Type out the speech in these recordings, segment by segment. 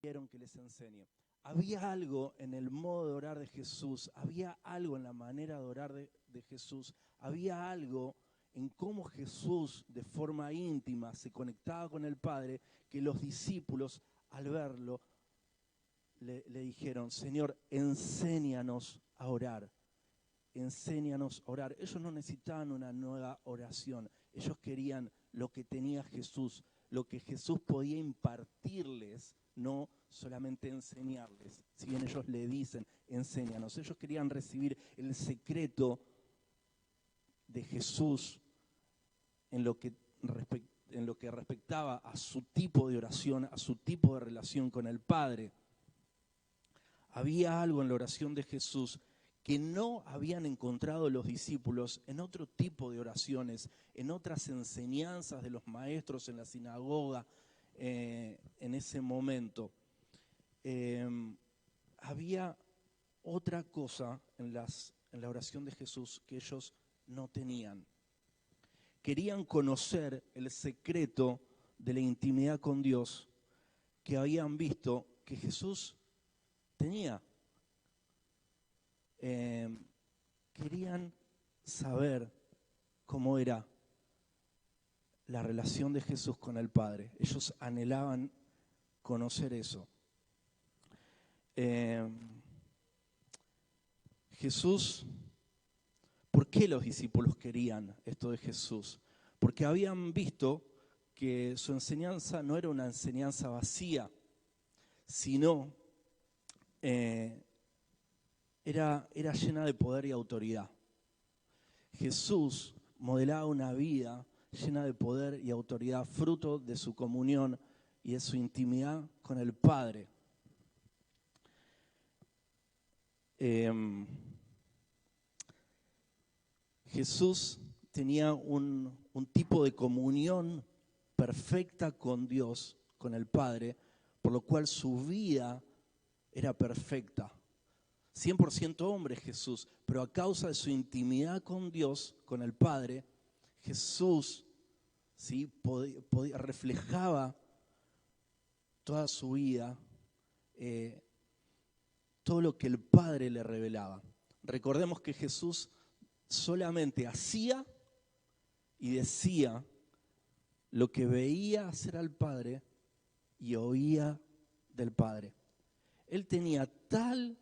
quieren que les enseñe. Había algo en el modo de orar de Jesús, había algo en la manera de orar de Jesús, había algo en cómo Jesús de forma íntima se conectaba con el Padre, que los discípulos al verlo le dijeron: Señor, enséñanos a orar, enséñanos a orar. Ellos no necesitaban una nueva oración, ellos querían lo que tenía Jesús, lo que Jesús podía impartirles, no solamente enseñarles. Si bien ellos le dicen, enséñanos, ellos querían recibir el secreto de Jesús en lo que respectaba a su tipo de oración, a su tipo de relación con el Padre. Había algo en la oración de Jesús que no habían encontrado los discípulos en otro tipo de oraciones, en otras enseñanzas de los maestros en la sinagoga en ese momento. Había otra cosa en la oración de Jesús que ellos no tenían. Querían conocer el secreto de la intimidad con Dios que habían visto que Jesús tenía. Querían saber cómo era la relación de Jesús con el Padre. Ellos anhelaban conocer eso. Jesús, ¿por qué los discípulos querían esto de Jesús? Porque habían visto que su enseñanza no era una enseñanza vacía, sino era llena de poder y autoridad. Jesús modelaba una vida llena de poder y autoridad, fruto de su comunión y de su intimidad con el Padre. Jesús tenía un tipo de comunión perfecta con Dios, con el Padre, por lo cual su vida era perfecta. 100% hombre Jesús, pero a causa de su intimidad con Dios, con el Padre, Jesús ¿sí? reflejaba toda su vida, todo lo que el Padre le revelaba. Recordemos que Jesús solamente hacía y decía lo que veía hacer al Padre y oía del Padre. Él tenía tal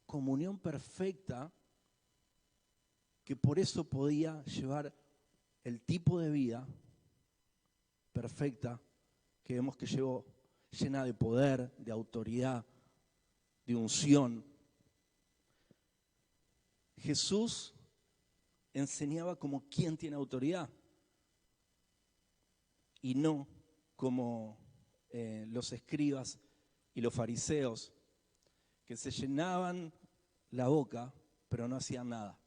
comunión perfecta que por eso podía llevar el tipo de vida perfecta que vemos que llevó, llena de poder, de autoridad, de unción. Jesús enseñaba como quien tiene autoridad y no como los escribas y los fariseos, que se llenaban la boca pero no hacían nada,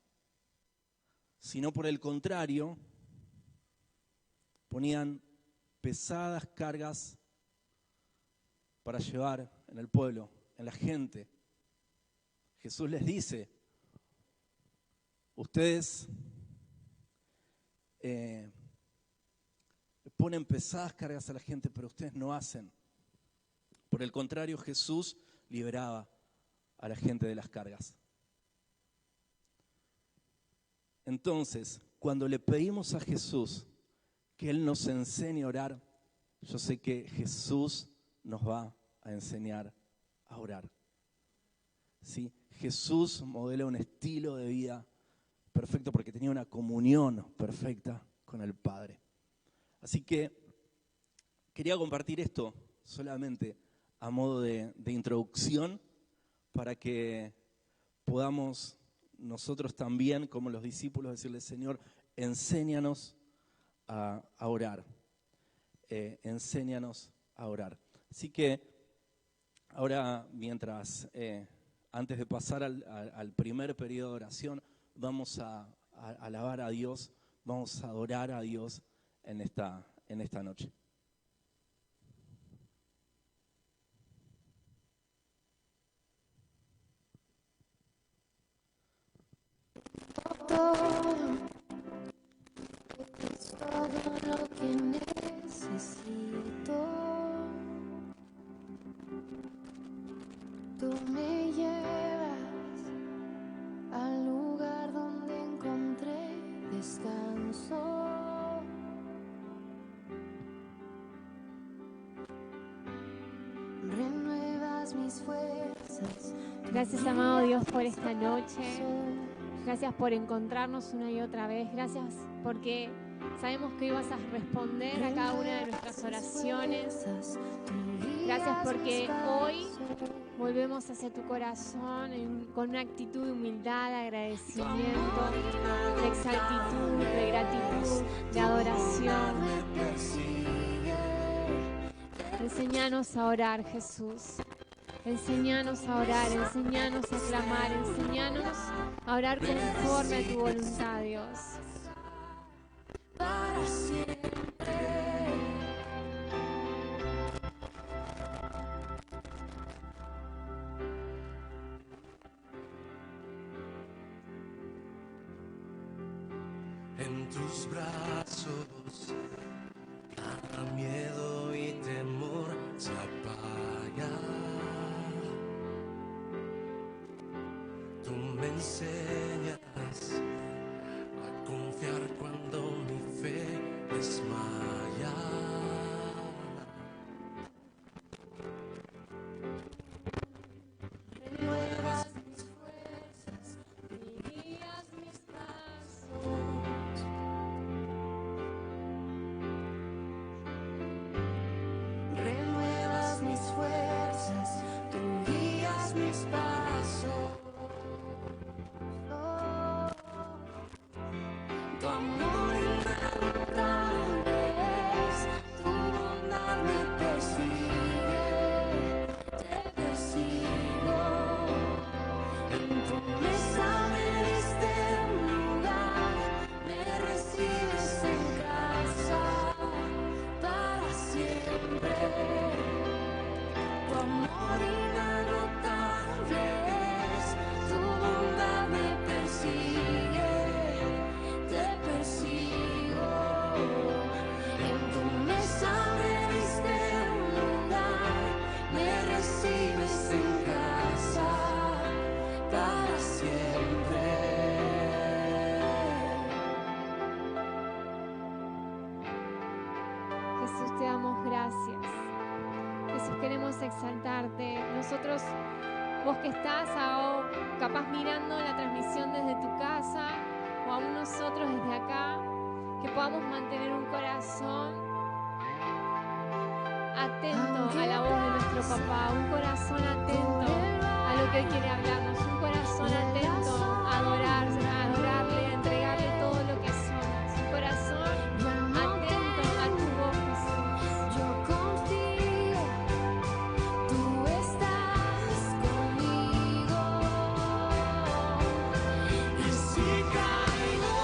sino por el contrario ponían pesadas cargas para llevar en el pueblo, en la gente. Jesús les dice: ustedes ponen pesadas cargas a la gente, pero ustedes no hacen. Por el contrario, Jesús liberaba a la gente de las cargas. Entonces, cuando le pedimos a Jesús que Él nos enseñe a orar, yo sé que Jesús nos va a enseñar a orar. ¿Sí? Jesús modela un estilo de vida perfecto porque tenía una comunión perfecta con el Padre. Así que quería compartir esto solamente a modo de introducción para que podamos nosotros también, como los discípulos, decirle: Señor, enséñanos a orar. Enséñanos a orar. Así que ahora, antes de pasar al primer periodo de oración, vamos a alabar a Dios, vamos a adorar a Dios en esta noche. Es todo lo que necesito. descanso. Renuevas mis fuerzas. Gracias, amado Dios, por esta noche. Gracias por encontrarnos una y otra vez. Gracias porque sabemos que hoy vas a responder a cada una de nuestras oraciones. Gracias porque hoy volvemos hacia tu corazón con una actitud de humildad, de agradecimiento, de exactitud, de gratitud, de adoración. Enséñanos a orar, Jesús. Enséñanos a orar, enséñanos a clamar, enséñanos a orar conforme a tu voluntad, Dios. Para siempre. En tus brazos cada miedo y temor se apaga. Tú me enseñas a confiar cuando mi fe desmaya. Renuevas mis fuerzas, guías mis pasos. Renuevas mis fuerzas, tú guías mis pasos. Tu amor inagotable es, tu bondad me persigue, te persigo. En tu mesa me diste un lugar, me recibes en casa para siempre. Tu amor inagotable es, tu bondad me persigue, te persigo. En tu mesa me diste un lugar, me recibes en casa para siempre. Jesús, te damos gracias. Jesús, queremos exaltarte. Nosotros, vos que estás capaz mirando la transmisión desde tu casa, o aún nosotros desde acá, que podamos mantener un corazón atento a la voz de nuestro papá, un corazón atento a lo que Él quiere hablarnos, un corazón atento a adorarle, a entregarle todo lo que somos, un corazón atento a tu voz, Jesús. Yo confío, tú estás conmigo. Y si caigo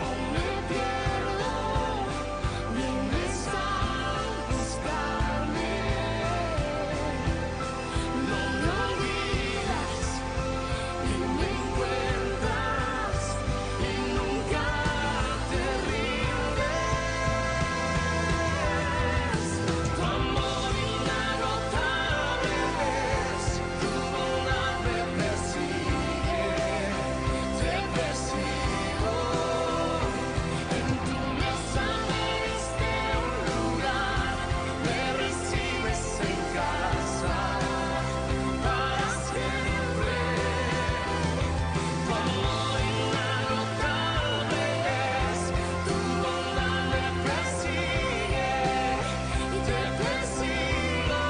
o me pierdo, vienes a buscarme. No me olvidas y me encuentras y nunca te rindes. Tu amor inagotable es, tu bondad me persigue, te persigo. En tu mesa me diste un lugar, me recibes en casa para siempre. Tu amor inagotable es, tu bondad me persigue y te persigo.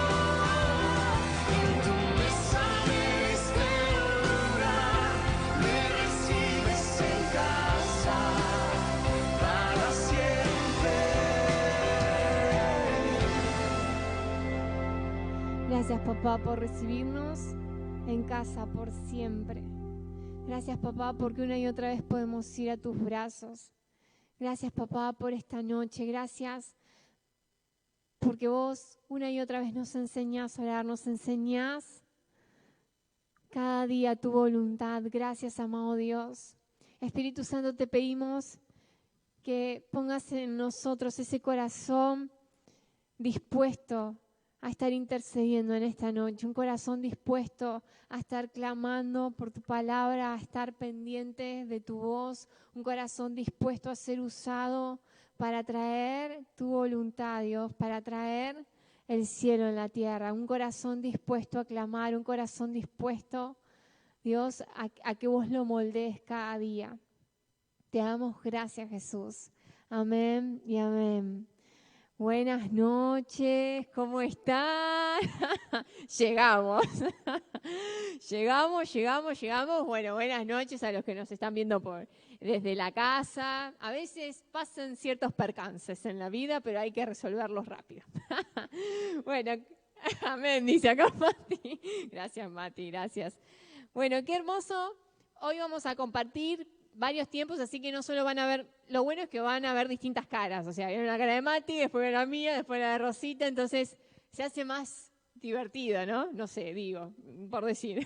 En tu mesa me diste un lugar, me recibes en casa para siempre. Gracias, papá, por recibirnos en casa por siempre. Gracias, papá, porque una y otra vez podemos ir a tus brazos. Gracias, papá, por esta noche. Gracias porque vos una y otra vez nos enseñás a orar, nos enseñás cada día tu voluntad. Gracias, amado Dios. Espíritu Santo, te pedimos que pongas en nosotros ese corazón dispuesto a estar intercediendo en esta noche, un corazón dispuesto a estar clamando por tu palabra, a estar pendiente de tu voz, un corazón dispuesto a ser usado para traer tu voluntad, Dios, para traer el cielo en la tierra, un corazón dispuesto a clamar, un corazón dispuesto, Dios, a que vos lo moldees cada día. Te damos gracias, Jesús. Amén y amén. Buenas noches, ¿cómo están? Llegamos. Llegamos. Bueno, buenas noches a los que nos están viendo desde la casa. A veces pasan ciertos percances en la vida, pero hay que resolverlos rápido. Bueno, amén, dice acá Mati. Gracias, Mati, gracias. Bueno, qué hermoso. Hoy vamos a compartir varios tiempos, así que no solo van a ver, lo bueno es que van a ver distintas caras, o sea, viene una cara de Mati, después la mía, después la de Rosita, entonces se hace más divertido, ¿no? No sé, digo, por decir.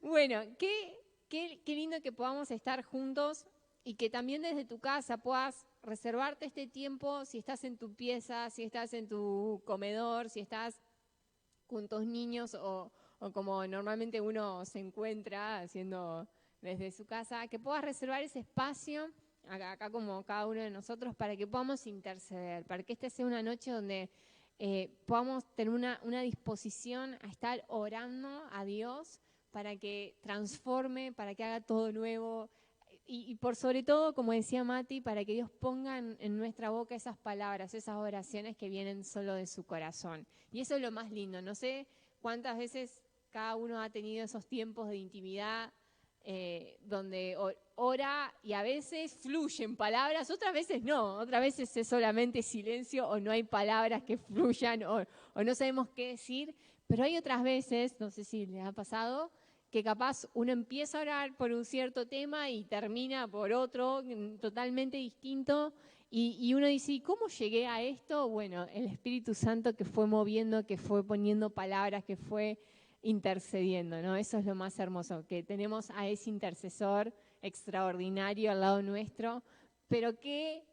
Bueno, qué lindo que podamos estar juntos y que también desde tu casa puedas reservarte este tiempo, si estás en tu pieza, si estás en tu comedor, si estás con tus niños o como normalmente uno se encuentra haciendo desde su casa, que puedas reservar ese espacio, acá como cada uno de nosotros, para que podamos interceder, para que esta sea una noche donde podamos tener una disposición a estar orando a Dios para que transforme, para que haga todo nuevo y por sobre todo, como decía Mati, para que Dios ponga en nuestra boca esas palabras, esas oraciones que vienen solo de su corazón. Y eso es lo más lindo. No sé cuántas veces cada uno ha tenido esos tiempos de intimidad donde ora y a veces fluyen palabras, otras veces no, otras veces es solamente silencio o no hay palabras que fluyan o no sabemos qué decir, pero hay otras veces, no sé si les ha pasado, que capaz uno empieza a orar por un cierto tema y termina por otro totalmente distinto y uno dice, ¿y cómo llegué a esto? Bueno, el Espíritu Santo que fue moviendo, que fue poniendo palabras, que fue intercediendo, ¿no? Eso es lo más hermoso, que tenemos a ese intercesor extraordinario al lado nuestro, pero ¿qué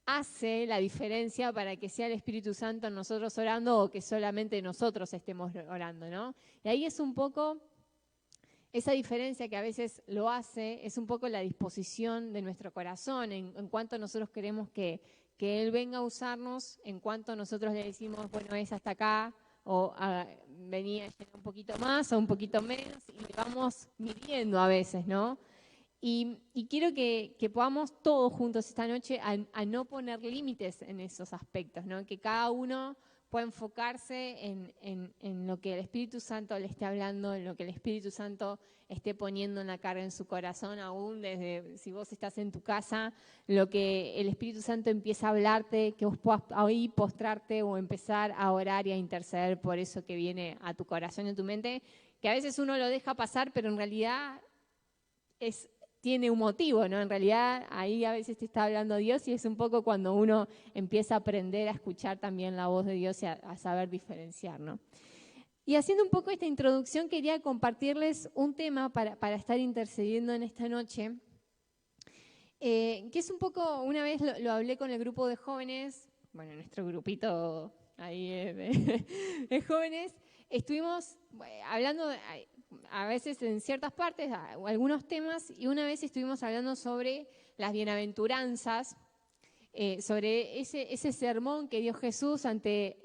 hace la diferencia para que sea el Espíritu Santo en nosotros orando o que solamente nosotros estemos orando, ¿no? Y ahí es un poco esa diferencia que a veces lo hace, es un poco la disposición de nuestro corazón, en cuanto nosotros queremos que Él venga a usarnos, en cuanto nosotros le decimos, bueno, es hasta acá, o venía a llegar un poquito más o un poquito menos, y le vamos midiendo a veces, ¿no? Y quiero que podamos todos juntos esta noche a no poner límites en esos aspectos, ¿no? Que cada uno pueda enfocarse en lo que el Espíritu Santo le esté hablando, en lo que el Espíritu Santo esté poniendo en la carga en su corazón, aún desde si vos estás en tu casa, lo que el Espíritu Santo empieza a hablarte, que vos puedas ahí postrarte o empezar a orar y a interceder por eso que viene a tu corazón y a tu mente, que a veces uno lo deja pasar, pero en realidad tiene un motivo, ¿no? En realidad ahí a veces te está hablando Dios y es un poco cuando uno empieza a aprender a escuchar también la voz de Dios y a saber diferenciar, ¿no? Y haciendo un poco esta introducción quería compartirles un tema para estar intercediendo en esta noche, que es un poco, una vez lo hablé con el grupo de jóvenes, bueno, nuestro grupito ahí de jóvenes, estuvimos hablando a veces en ciertas partes, algunos temas, y una vez estuvimos hablando sobre las bienaventuranzas, sobre ese sermón que dio Jesús ante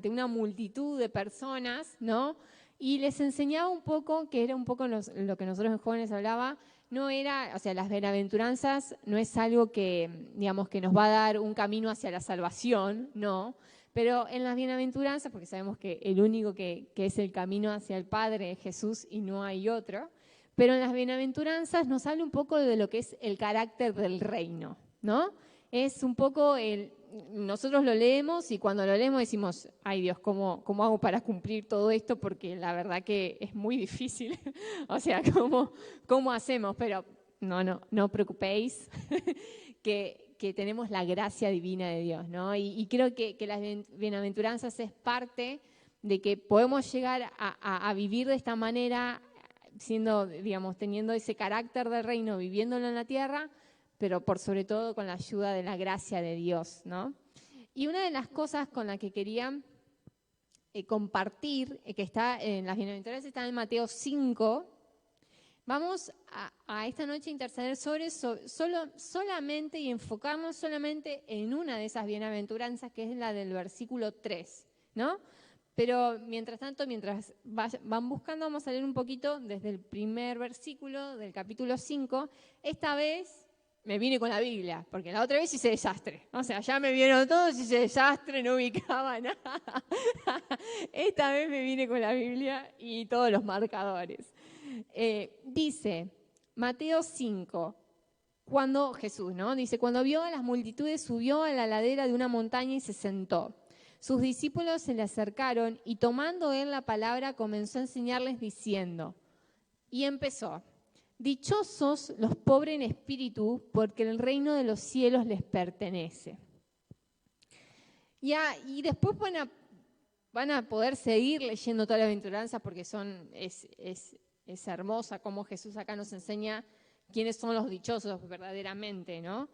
una multitud de personas, ¿no? Y les enseñaba un poco, que era un poco lo que nosotros en jóvenes hablaba, no era, o sea, las bienaventuranzas no es algo que, digamos, que nos va a dar un camino hacia la salvación, no. Pero en las bienaventuranzas, porque sabemos que el único que es el camino hacia el Padre es Jesús y no hay otro, pero en las bienaventuranzas nos habla un poco de lo que es el carácter del reino, ¿no? Es un poco nosotros lo leemos y cuando lo leemos decimos, ay Dios, ¿cómo hago para cumplir todo esto? Porque la verdad que es muy difícil, o sea, ¿cómo hacemos? Pero no preocupéis, que tenemos la gracia divina de Dios, ¿no? Y creo que las bienaventuranzas es parte de que podemos llegar a vivir de esta manera, siendo, digamos, teniendo ese carácter del reino, viviéndolo en la tierra, pero por sobre todo con la ayuda de la gracia de Dios, ¿no? Y una de las cosas con la que quería compartir, que está en las bienaventuranzas, está en Mateo 5. Vamos a esta noche interceder solamente y enfocarnos solamente en una de esas bienaventuranzas, que es la del versículo 3, ¿no? Pero mientras tanto, mientras van buscando, vamos a leer un poquito desde el primer versículo del capítulo 5. Esta vez me vine con la Biblia, porque la otra vez hice desastre. O sea, ya me vieron todos, hice desastre, no ubicaba nada. Esta vez me vine con la Biblia y todos los marcadores. Dice, Mateo 5, cuando Jesús, ¿no? Dice, cuando vio a las multitudes, subió a la ladera de una montaña y se sentó. Sus discípulos se le acercaron y tomando él la palabra comenzó a enseñarles diciendo, y empezó, dichosos los pobres en espíritu, porque el reino de los cielos les pertenece. Y después van a poder seguir leyendo toda la bienaventuranza porque es hermosa como Jesús acá nos enseña quiénes son los dichosos verdaderamente, ¿no?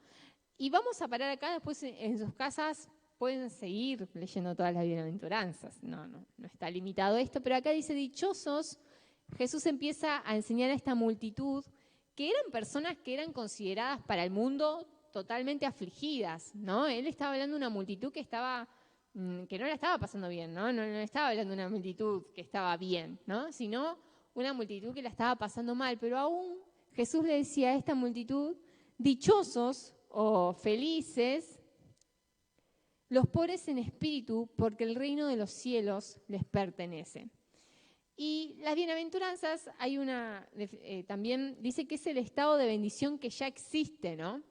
Y vamos a parar acá, después en sus casas pueden seguir leyendo todas las bienaventuranzas, no está limitado esto, pero acá dice dichosos. Jesús empieza a enseñar a esta multitud que eran personas que eran consideradas para el mundo totalmente afligidas, ¿no? Él estaba hablando de una multitud que no la estaba pasando bien, ¿no? No estaba hablando de una multitud que estaba bien, ¿no? Sino una multitud que la estaba pasando mal, pero aún Jesús le decía a esta multitud, dichosos o felices los pobres en espíritu, porque el reino de los cielos les pertenece. Y las bienaventuranzas, también dice que es el estado de bendición que ya existe, ¿no?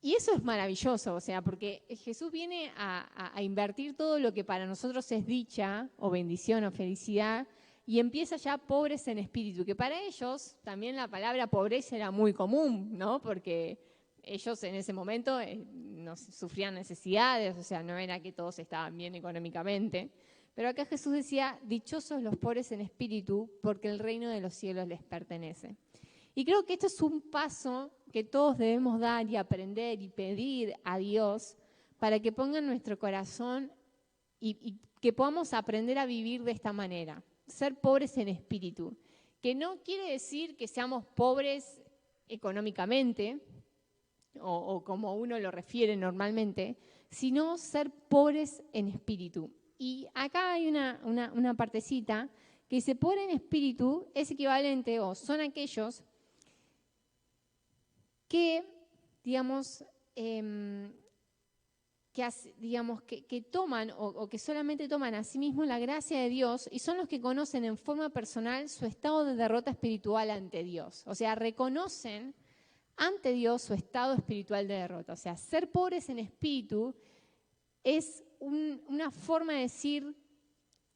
Y eso es maravilloso, o sea, porque Jesús viene a invertir todo lo que para nosotros es dicha, o bendición, o felicidad, y empieza ya pobres en espíritu, que para ellos también la palabra pobreza era muy común, ¿no? Porque ellos en ese momento no sufrían necesidades, o sea, no era que todos estaban bien económicamente. Pero acá Jesús decía, dichosos los pobres en espíritu, porque el reino de los cielos les pertenece. Y creo que esto es un paso que todos debemos dar y aprender y pedir a Dios para que ponga en nuestro corazón y que podamos aprender a vivir de esta manera, ser pobres en espíritu. Que no quiere decir que seamos pobres económicamente, o como uno lo refiere normalmente, sino ser pobres en espíritu. Y acá hay una partecita que dice, pobre en espíritu es equivalente o son aquellos que, digamos, que toman o que solamente toman a sí mismos la gracia de Dios y son los que conocen en forma personal su estado de derrota espiritual ante Dios. O sea, reconocen ante Dios su estado espiritual de derrota. O sea, ser pobres en espíritu es una forma de decir,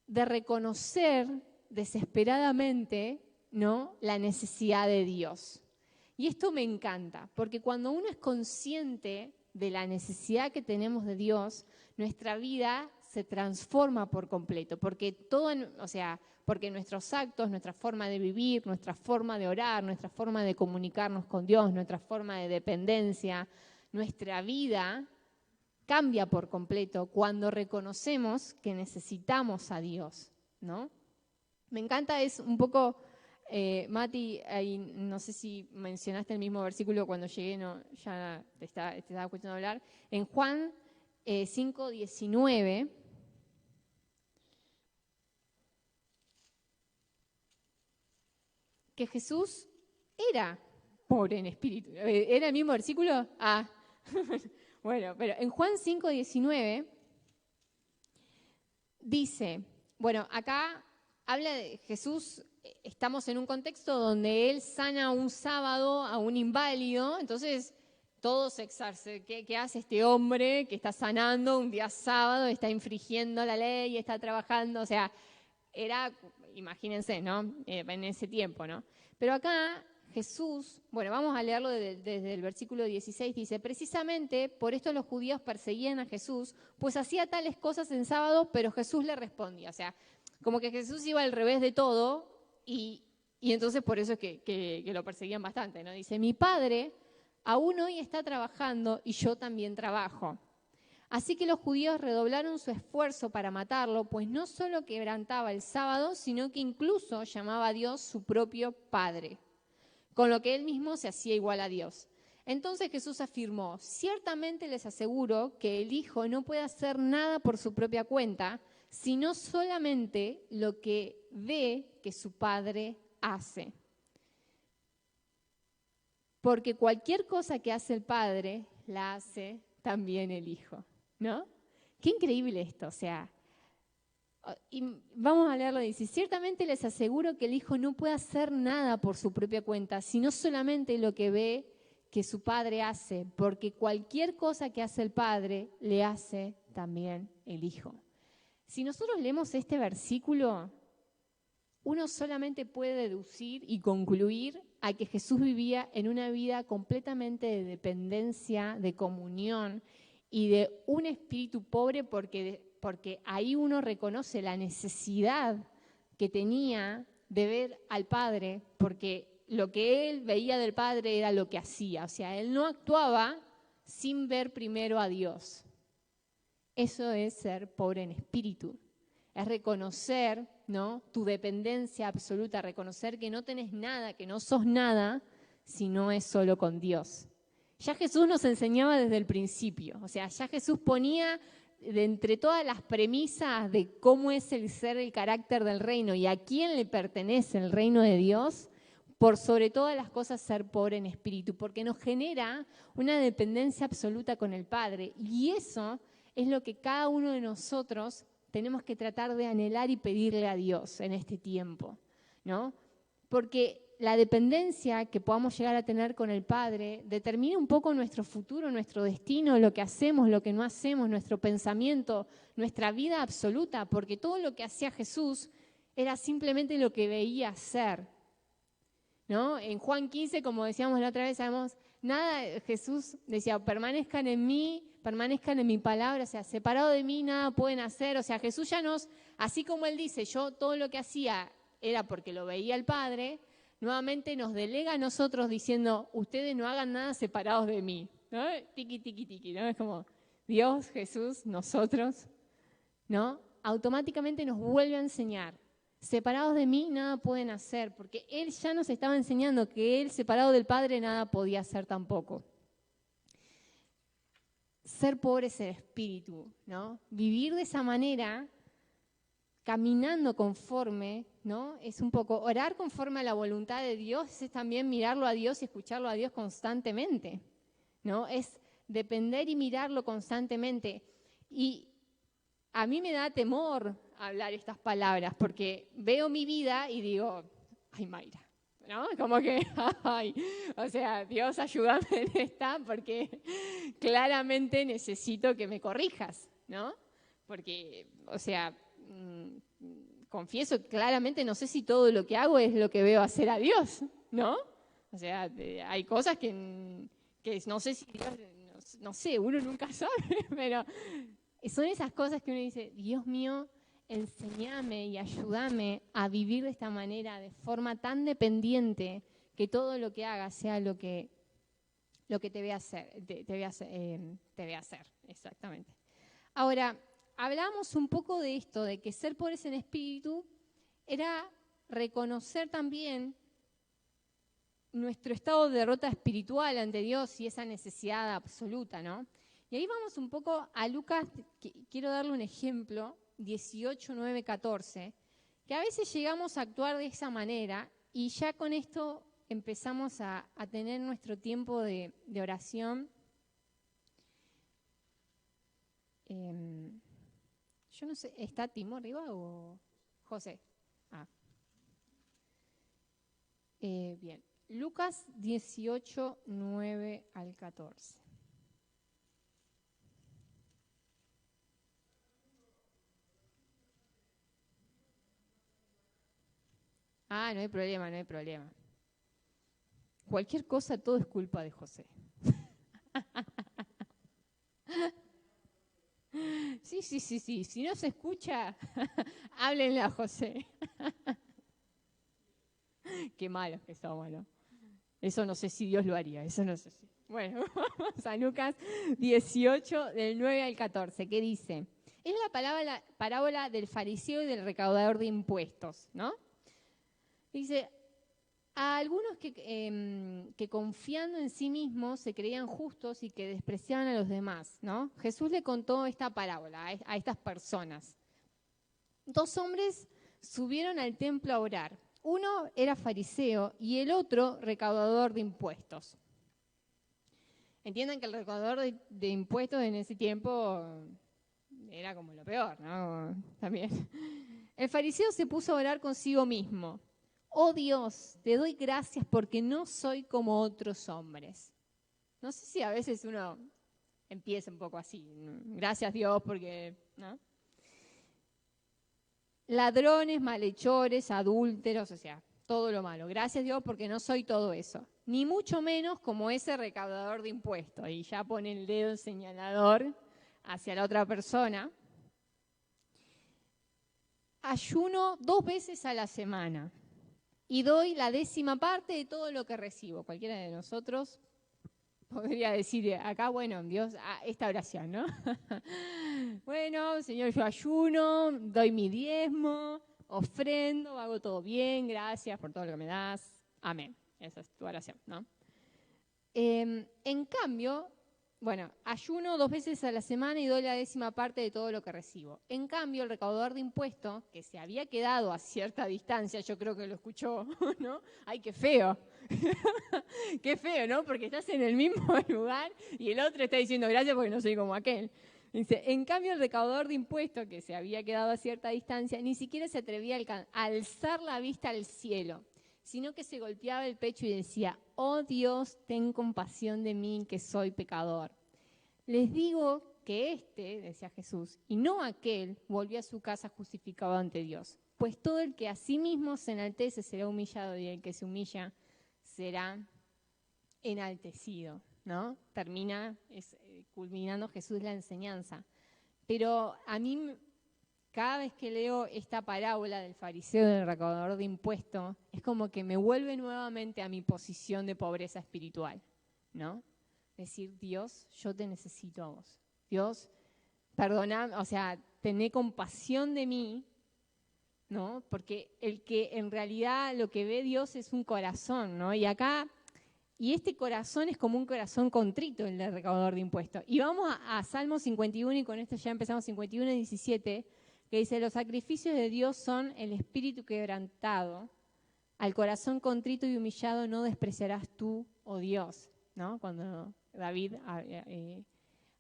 de reconocer desesperadamente, ¿no?, la necesidad de Dios. Y esto me encanta, porque cuando uno es consciente de la necesidad que tenemos de Dios, nuestra vida se transforma por completo, porque porque nuestros actos, nuestra forma de vivir, nuestra forma de orar, nuestra forma de comunicarnos con Dios, nuestra forma de dependencia, nuestra vida cambia por completo cuando reconocemos que necesitamos a Dios, ¿no? Me encanta, es un poco, Mati, ahí, no sé si mencionaste el mismo versículo cuando llegué, no, ya te estaba escuchando hablar, en Juan 5:19, que Jesús era pobre en espíritu. ¿Era el mismo versículo? Ah, bueno, pero en Juan 5:19 dice, bueno, acá habla de Jesús, estamos en un contexto donde él sana un sábado a un inválido, entonces todos ¿qué hace este hombre que está sanando un día sábado, está infringiendo la ley, está trabajando? O sea, era, imagínense, ¿no? En ese tiempo, ¿no? Pero acá Jesús, bueno, vamos a leerlo desde el versículo 16, dice, precisamente por esto los judíos perseguían a Jesús, pues hacía tales cosas en sábado, pero Jesús le respondía. O sea, como que Jesús iba al revés de todo y entonces por eso es que lo perseguían bastante, ¿no? Dice, mi Padre aún hoy está trabajando y yo también trabajo. Así que los judíos redoblaron su esfuerzo para matarlo, pues no solo quebrantaba el sábado, sino que incluso llamaba a Dios su propio Padre, con lo que él mismo se hacía igual a Dios. Entonces Jesús afirmó: ciertamente les aseguro que el Hijo no puede hacer nada por su propia cuenta, sino solamente lo que ve que su Padre hace. Porque cualquier cosa que hace el Padre, la hace también el Hijo, ¿no? Qué increíble esto, o sea, y vamos a leerlo, dice: ciertamente les aseguro que el Hijo no puede hacer nada por su propia cuenta, sino solamente lo que ve que su Padre hace, porque cualquier cosa que hace el Padre, le hace también el Hijo. Si nosotros leemos este versículo, uno solamente puede deducir y concluir a que Jesús vivía en una vida completamente de dependencia, de comunión y de un espíritu pobre, porque ahí uno reconoce la necesidad que tenía de ver al Padre, porque lo que él veía del Padre era lo que hacía. O sea, él no actuaba sin ver primero a Dios. Eso es ser pobre en espíritu. Es reconocer, ¿no?, tu dependencia absoluta, reconocer que no tenés nada, que no sos nada, si no es solo con Dios. Ya Jesús nos enseñaba desde el principio, o sea, ya Jesús ponía de entre todas las premisas de cómo es el ser, el carácter del reino y a quién le pertenece el reino de Dios, por sobre todas las cosas ser pobre en espíritu, porque nos genera una dependencia absoluta con el Padre, y eso es lo que cada uno de nosotros tenemos que tratar de anhelar y pedirle a Dios en este tiempo, ¿no? Porque la dependencia que podamos llegar a tener con el Padre determina un poco nuestro futuro, nuestro destino, lo que hacemos, lo que no hacemos, nuestro pensamiento, nuestra vida absoluta, porque todo lo que hacía Jesús era simplemente lo que veía hacer, ¿no? En Juan 15, como decíamos la otra vez, sabemos, nada, Jesús decía: permanezcan en mí, permanezcan en mi palabra, o sea, separado de mí nada pueden hacer. O sea, Jesús ya nos, así como Él dice, yo todo lo que hacía era porque lo veía el Padre, nuevamente nos delega a nosotros diciendo: ustedes no hagan nada separados de mí, ¿no? Tiqui, tiqui, tiqui, ¿no? Es como Dios, Jesús, nosotros, ¿no? Automáticamente nos vuelve a enseñar: separados de mí nada pueden hacer, porque Él ya nos estaba enseñando que Él, separado del Padre, nada podía hacer tampoco. Ser pobre es el espíritu, ¿no? Vivir de esa manera, caminando conforme, ¿no? Es un poco orar conforme a la voluntad de Dios, es también mirarlo a Dios y escucharlo a Dios constantemente, ¿no? Es depender y mirarlo constantemente. Y a mí me da temor hablar estas palabras, porque veo mi vida y digo: ay, Mayra, ¿no? Como que, ay, o sea, Dios, ayúdame en esta, porque claramente necesito que me corrijas, ¿no? Porque, o sea, confieso claramente, no sé si todo lo que hago es lo que veo hacer a Dios, ¿no? O sea, hay cosas que no sé si Dios, no sé, uno nunca sabe, pero son esas cosas que uno dice: Dios mío, enséñame y ayúdame a vivir de esta manera, de forma tan dependiente, que todo lo que haga sea lo que te vea hacer, te vea hacer, exactamente. Ahora, hablamos un poco de esto, de que ser pobres en espíritu era reconocer también nuestro estado de derrota espiritual ante Dios y esa necesidad absoluta, ¿no? Y ahí vamos un poco a Lucas, quiero darle un ejemplo, 18, 9, 14, que a veces llegamos a actuar de esa manera y ya con esto empezamos a tener nuestro tiempo de oración. Yo no sé, ¿está Timo arriba o José? Bien, Lucas 18, 9 al 14. No hay problema, no hay problema. Cualquier cosa, todo es culpa de José. Sí. Si no se escucha, háblenle a José. Qué malos que somos, ¿no? Eso no sé si Dios lo haría, eso no sé si. Bueno, vamos a Lucas 18, del 9 al 14, que dice, es la parábola del fariseo y del recaudador de impuestos, ¿no? Dice, a algunos que confiando en sí mismos se creían justos y que despreciaban a los demás, ¿no? Jesús le contó esta parábola a estas personas. 2 hombres subieron al templo a orar. Uno era fariseo y el otro recaudador de impuestos. Entiendan que el recaudador de impuestos en ese tiempo era como lo peor, ¿no? También. El fariseo se puso a orar consigo mismo. Oh Dios, te doy gracias porque no soy como otros hombres. No sé si a veces uno empieza un poco así. Gracias Dios porque, ¿no? Ladrones, malhechores, adúlteros, o sea, todo lo malo. Gracias Dios porque no soy todo eso. Ni mucho menos como ese recaudador de impuestos. Y ya pone el dedo señalador hacia la otra persona. Ayuno 2 veces a la semana y doy la 10ª parte de todo lo que recibo. Cualquiera de nosotros podría decir acá, bueno, Dios, esta oración, ¿no? Bueno, Señor, yo ayuno, doy mi diezmo, ofrendo, hago todo bien, gracias por todo lo que me das. Amén. Esa es tu oración, ¿no? En cambio, bueno, ayuno 2 veces a la semana y doy la 10ª parte de todo lo que recibo. En cambio, el recaudador de impuestos, que se había quedado a cierta distancia, yo creo que lo escuchó, ¿no? ¡Ay, qué feo! Qué feo, ¿no? Porque estás en el mismo lugar y el otro está diciendo gracias porque no soy como aquel. Dice, en cambio, el recaudador de impuestos, que se había quedado a cierta distancia, ni siquiera se atrevía a alzar la vista al cielo, sino que se golpeaba el pecho y decía, oh Dios, ten compasión de mí, que soy pecador. Les digo que decía Jesús, y no aquel, volvió a su casa justificado ante Dios. Pues todo el que a sí mismo se enaltece será humillado, y el que se humilla será enaltecido, ¿no? Termina culminando Jesús la enseñanza. Pero a mí, cada vez que leo esta parábola del fariseo y del recaudador de impuestos, es como que me vuelve nuevamente a mi posición de pobreza espiritual, ¿no? Decir, Dios, yo te necesito a vos. Dios, perdóname, o sea, tené compasión de mí, ¿no? Porque el que en realidad lo que ve Dios es un corazón, ¿no? Y este corazón es como un corazón contrito, el del recaudador de impuestos. Y vamos a Salmo 51, y con esto ya empezamos 51 y 17, que dice, los sacrificios de Dios son el espíritu quebrantado, al corazón contrito y humillado no despreciarás tú, oh Dios, ¿no? Cuando David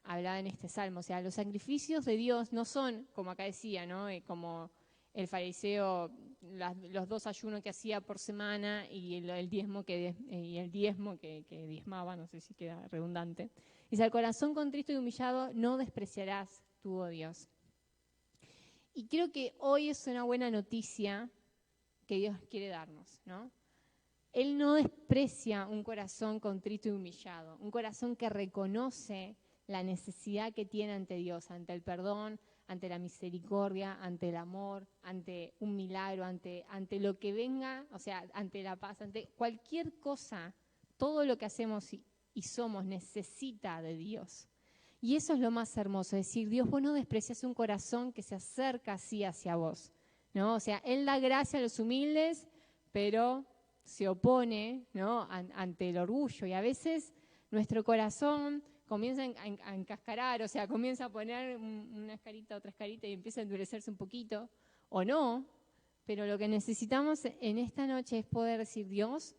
hablaba en este salmo, o sea, los sacrificios de Dios no son, como acá decía, ¿no? Como el fariseo, los 2 ayunos que hacía por semana y el diezmo que diezmaba, no sé si queda redundante. Dice, al corazón contrito y humillado no despreciarás tú, oh Dios. Y creo que hoy es una buena noticia que Dios quiere darnos, ¿no? Él no desprecia un corazón contrito y humillado, un corazón que reconoce la necesidad que tiene ante Dios, ante el perdón, ante la misericordia, ante el amor, ante un milagro, ante lo que venga, o sea, ante la paz, ante cualquier cosa. Todo lo que hacemos y somos necesita de Dios. Y eso es lo más hermoso, es decir, Dios, vos no desprecias un corazón que se acerca así hacia vos, ¿no? O sea, Él da gracia a los humildes, pero se opone, ¿no? ante el orgullo. Y a veces nuestro corazón comienza a encascarar, o sea, comienza a poner una escarita, otra escarita y empieza a endurecerse un poquito, o no, pero lo que necesitamos en esta noche es poder decir, Dios,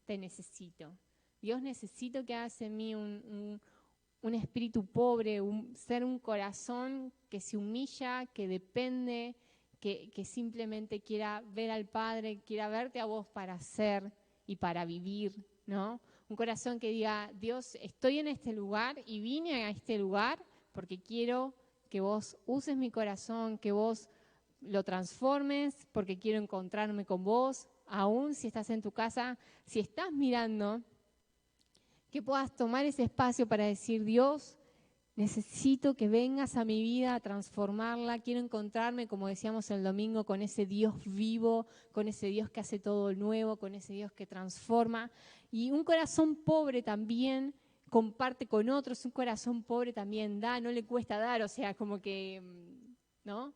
te necesito. Dios, necesito que hagas en mí un espíritu pobre, ser un corazón que se humilla, que depende, que simplemente quiera ver al Padre, quiera verte a vos para ser y para vivir, ¿no? Un corazón que diga, Dios, estoy en este lugar y vine a este lugar porque quiero que vos uses mi corazón, que vos lo transformes, porque quiero encontrarme con vos, aún si estás en tu casa, si estás mirando, que puedas tomar ese espacio para decir, Dios, necesito que vengas a mi vida a transformarla, quiero encontrarme, como decíamos el domingo, con ese Dios vivo, con ese Dios que hace todo nuevo, con ese Dios que transforma. Y un corazón pobre también comparte con otros, un corazón pobre también da, no le cuesta dar, o sea, como que, ¿no?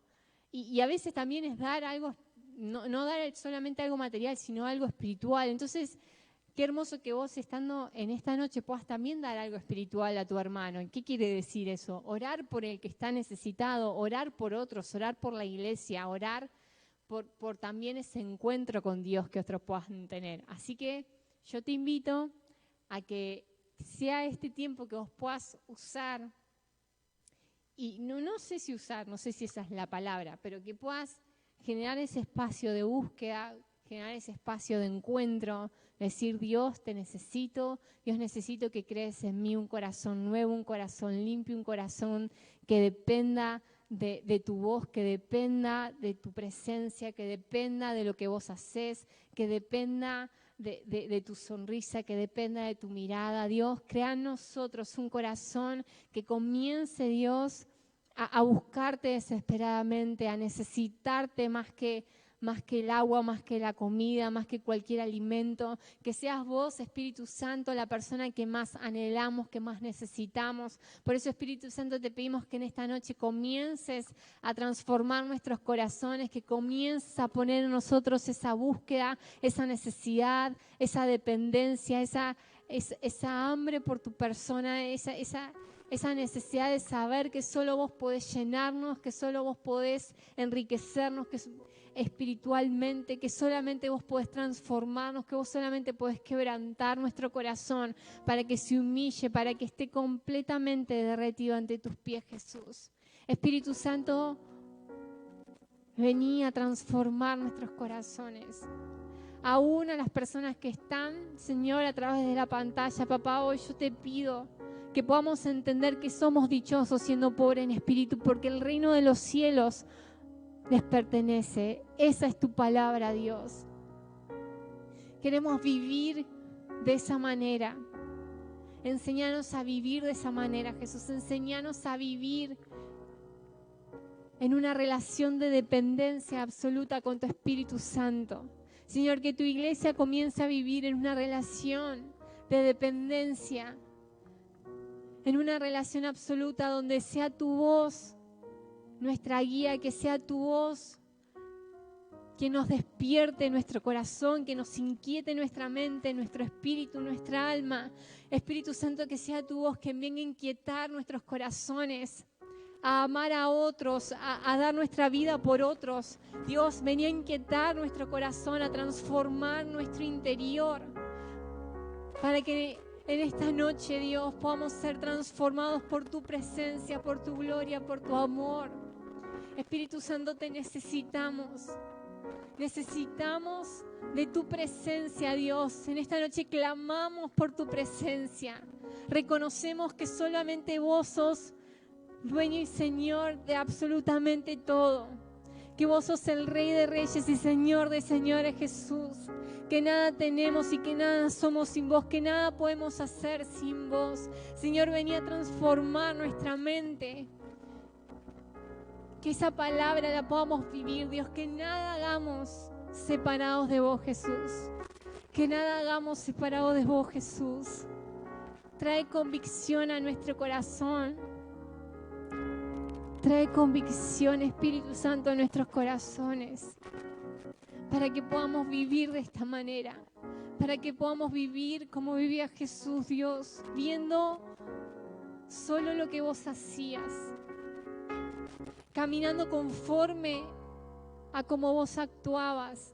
Y a veces también es dar algo, no dar solamente algo material, sino algo espiritual. Entonces, qué hermoso que vos estando en esta noche puedas también dar algo espiritual a tu hermano. ¿Qué quiere decir eso? Orar por el que está necesitado, orar por otros, orar por la iglesia, orar por también ese encuentro con Dios que otros puedan tener. Así que yo te invito a que sea este tiempo que vos puedas usar, y no sé si usar, no sé si esa es la palabra, pero que puedas generar ese espacio de búsqueda, generar ese espacio de encuentro, decir, Dios, te necesito, Dios, necesito que crees en mí un corazón nuevo, un corazón limpio, un corazón que dependa de tu voz, que dependa de tu presencia, que dependa de lo que vos hacés, que dependa de tu sonrisa, que dependa de tu mirada. Dios, crea en nosotros un corazón que comience, Dios, a buscarte desesperadamente, a necesitarte más que el agua, más que la comida, más que cualquier alimento. Que seas vos, Espíritu Santo, la persona que más anhelamos, que más necesitamos. Por eso, Espíritu Santo, te pedimos que en esta noche comiences a transformar nuestros corazones, que comiences a poner en nosotros esa búsqueda, esa necesidad, esa dependencia, esa hambre por tu persona, esa necesidad de saber que solo vos podés llenarnos, que solo vos podés enriquecernos, que espiritualmente, que solamente vos podés transformarnos, que vos solamente podés quebrantar nuestro corazón para que se humille, para que esté completamente derretido ante tus pies, Jesús. Espíritu Santo, vení a transformar nuestros corazones. Aún a las personas que están, Señor, a través de la pantalla, papá, hoy yo te pido que podamos entender que somos dichosos siendo pobres en espíritu, porque el reino de los cielos les pertenece. Esa es tu palabra, Dios. Queremos vivir de esa manera. Enséñanos a vivir de esa manera, Jesús. Enséñanos a vivir en una relación de dependencia absoluta con tu Espíritu Santo. Señor, que tu iglesia comience a vivir en una relación de dependencia, en una relación absoluta donde sea tu voz nuestra guía, que sea tu voz que nos despierte nuestro corazón, que nos inquiete nuestra mente, nuestro espíritu, nuestra alma. Espíritu Santo, que sea tu voz que venga a inquietar nuestros corazones, a amar a otros, a dar nuestra vida por otros. Dios, venía a inquietar nuestro corazón, a transformar nuestro interior, para que en esta noche, Dios, podamos ser transformados por tu presencia, por tu gloria, por tu amor. Espíritu Santo, te necesitamos. Necesitamos de tu presencia, Dios. En esta noche clamamos por tu presencia. Reconocemos que solamente vos sos dueño y Señor de absolutamente todo. Que vos sos el Rey de Reyes y Señor de Señores, Jesús. Que nada tenemos y que nada somos sin vos, que nada podemos hacer sin vos. Señor, venía a transformar nuestra mente. Que esa palabra la podamos vivir, Dios. Que nada hagamos separados de vos, Jesús. Que nada hagamos separados de vos, Jesús. Trae convicción a nuestro corazón. Trae convicción, Espíritu Santo, a nuestros corazones, para que podamos vivir de esta manera, para que podamos vivir como vivía Jesús, Dios, viendo solo lo que vos hacías, caminando conforme a cómo vos actuabas.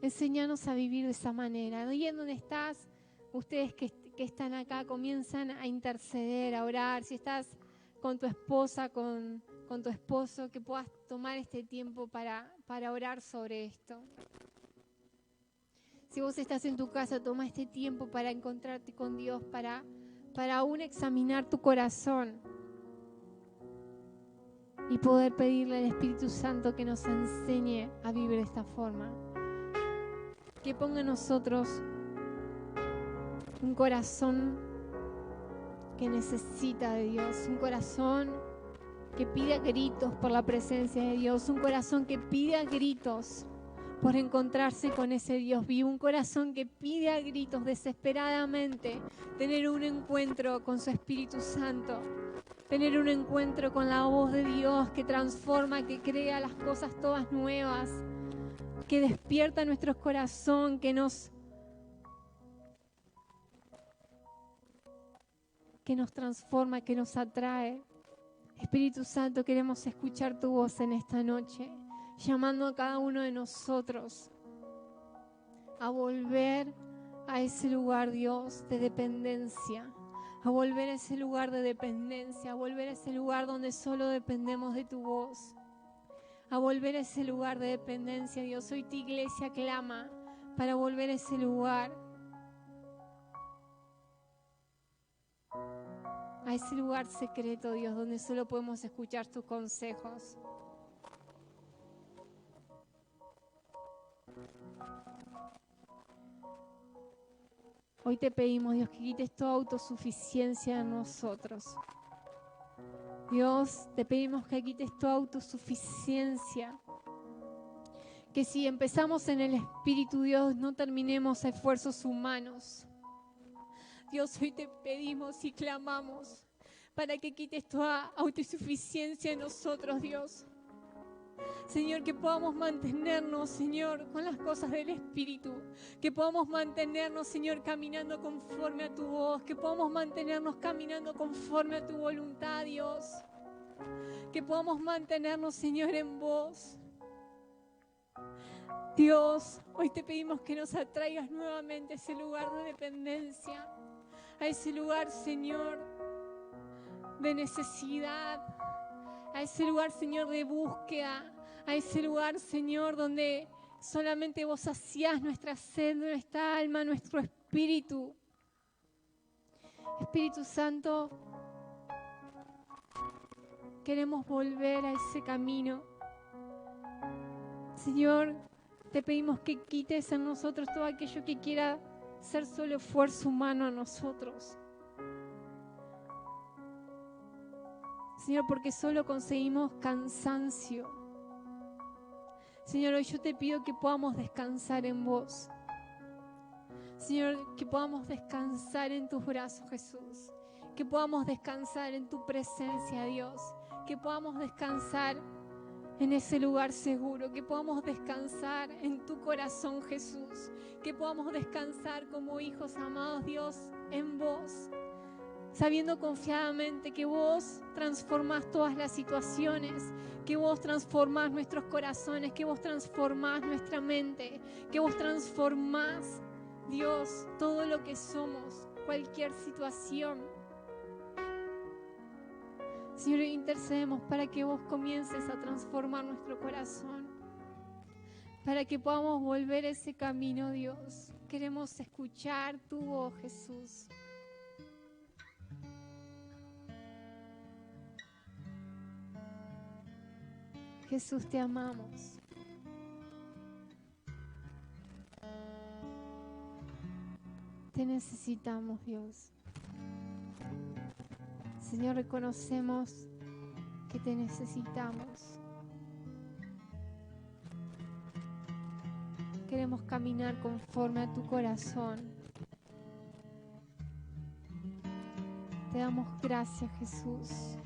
Enséñanos a vivir de esa manera. Ahí en donde estás, ustedes que están acá, comienzan a interceder, a orar. Si estás con tu esposa, con tu esposo, que puedas tomar este tiempo para orar sobre esto. Si vos estás en tu casa, toma este tiempo para encontrarte con Dios, para aún examinar tu corazón y poder pedirle al Espíritu Santo que nos enseñe a vivir de esta forma. Que ponga en nosotros un corazón que necesita de Dios, un corazón que pide a gritos por la presencia de Dios, un corazón que pide a gritos por encontrarse con ese Dios vivo, un corazón que pide a gritos desesperadamente tener un encuentro con su Espíritu Santo, tener un encuentro con la voz de Dios que transforma, que crea las cosas todas nuevas, que despierta nuestro corazón, que nos transforma, que nos atrae. Espíritu Santo, queremos escuchar tu voz en esta noche, llamando a cada uno de nosotros a volver a ese lugar, Dios, de dependencia, a volver a ese lugar de dependencia, a volver a ese lugar donde solo dependemos de tu voz, a volver a ese lugar de dependencia, Dios. Hoy tu iglesia clama para volver a ese lugar, a ese lugar secreto, Dios, donde solo podemos escuchar tus consejos. Hoy te pedimos, Dios, que quites toda autosuficiencia en nosotros. Dios, te pedimos que quites toda autosuficiencia. Que si empezamos en el Espíritu, Dios, no terminemos a esfuerzos humanos. Dios, hoy te pedimos y clamamos para que quites toda autosuficiencia en nosotros, Dios. Señor, que podamos mantenernos, Señor, con las cosas del Espíritu. Que podamos mantenernos, Señor, caminando conforme a tu voz. Que podamos mantenernos caminando conforme a tu voluntad, Dios. Que podamos mantenernos, Señor, en vos. Dios, hoy te pedimos que nos atraigas nuevamente a ese lugar de dependencia. A ese lugar, Señor, de necesidad. A ese lugar, Señor, de búsqueda. A ese lugar, Señor, donde solamente vos saciás nuestra sed, nuestra alma, nuestro espíritu. Espíritu Santo, queremos volver a ese camino. Señor, te pedimos que quites en nosotros todo aquello que quiera ser solo esfuerzo humano a nosotros. Señor, porque solo conseguimos cansancio. Señor, hoy yo te pido que podamos descansar en vos. Señor, que podamos descansar en tus brazos, Jesús. Que podamos descansar en tu presencia, Dios. Que podamos descansar en ese lugar seguro. Que podamos descansar en tu corazón, Jesús. Que podamos descansar como hijos amados, Dios, en vos. Sabiendo confiadamente que vos transformás todas las situaciones, que vos transformás nuestros corazones, que vos transformás nuestra mente, que vos transformás, Dios, todo lo que somos, cualquier situación. Señor, intercedemos para que vos comiences a transformar nuestro corazón, para que podamos volver a ese camino, Dios. Queremos escuchar tu voz, Jesús. Jesús, te amamos. Te necesitamos, Dios. Señor, reconocemos que te necesitamos. Queremos caminar conforme a tu corazón. Te damos gracias, Jesús.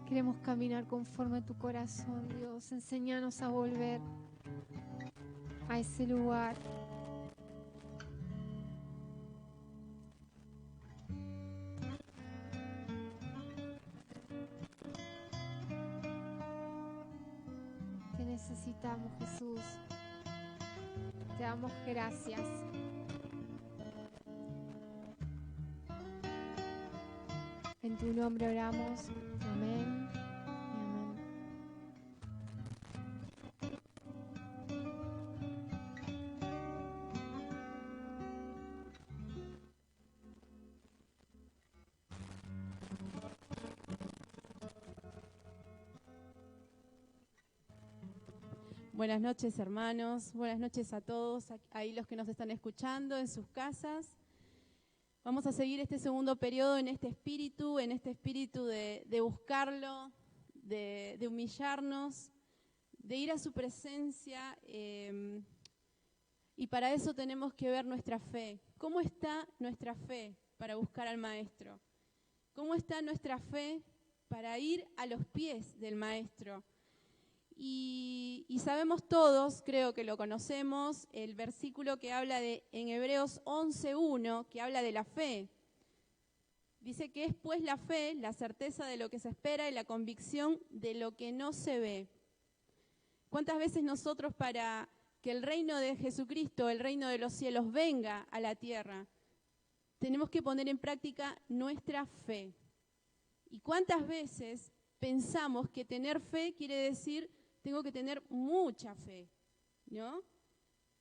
Queremos caminar conforme a tu corazón, Dios. Enséñanos a volver a ese lugar. Te necesitamos, Jesús. Te damos gracias. En tu nombre oramos. Amén y amén. Buenas noches, hermanos. Buenas noches a todos, ahí los que nos están escuchando en sus casas. Vamos a seguir este segundo periodo en este espíritu de buscarlo, de humillarnos, de ir a su presencia, y para eso tenemos que ver nuestra fe. ¿Cómo está nuestra fe para buscar al Maestro? ¿Cómo está nuestra fe para ir a los pies del Maestro? Y sabemos todos, creo que lo conocemos, el versículo que habla en Hebreos 11:1, que habla de la fe. Dice que es pues la fe, la certeza de lo que se espera y la convicción de lo que no se ve. ¿Cuántas veces nosotros, para que el reino de Jesucristo, el reino de los cielos, venga a la tierra, tenemos que poner en práctica nuestra fe? ¿Y cuántas veces pensamos que tener fe quiere decir tengo que tener mucha fe, ¿no?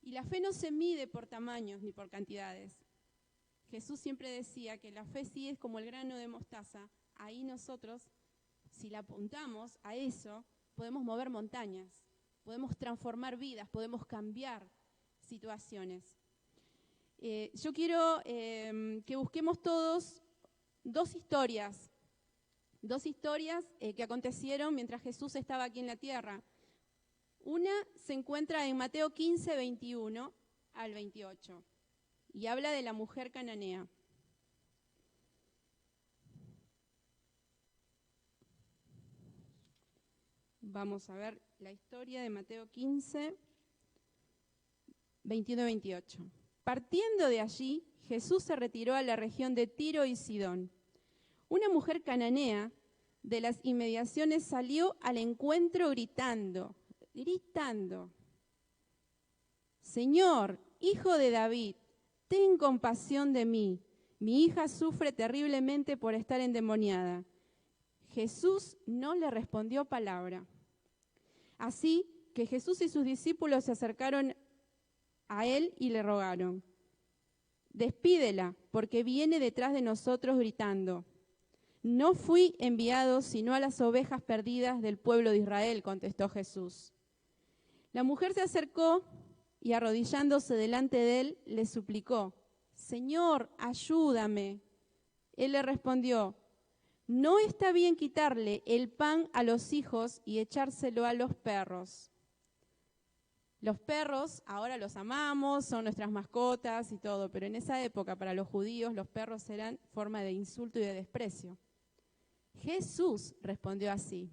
Y la fe no se mide por tamaños ni por cantidades. Jesús siempre decía que la fe sí es como el grano de mostaza. Ahí nosotros, si la apuntamos a eso, podemos mover montañas, podemos transformar vidas, podemos cambiar situaciones. Yo quiero que busquemos todos dos historias que acontecieron mientras Jesús estaba aquí en la tierra. Una se encuentra en Mateo 15, 21 al 28, y habla de la mujer cananea. Vamos a ver la historia de Mateo 15, 21 y 28. Partiendo de allí, Jesús se retiró a la región de Tiro y Sidón. Una mujer cananea de las inmediaciones salió al encuentro gritando, Señor, Hijo de David, ten compasión de mí. Mi hija sufre terriblemente por estar endemoniada. Jesús no le respondió palabra. Así que Jesús y sus discípulos se acercaron a él y le rogaron, despídela, porque viene detrás de nosotros gritando. No fui enviado sino a las ovejas perdidas del pueblo de Israel, contestó Jesús. La mujer se acercó y arrodillándose delante de él, le suplicó, Señor, ayúdame. Él le respondió, no está bien quitarle el pan a los hijos y echárselo a los perros. Los perros, ahora los amamos, son nuestras mascotas y todo, pero en esa época para los judíos los perros eran forma de insulto y de desprecio. Jesús respondió así.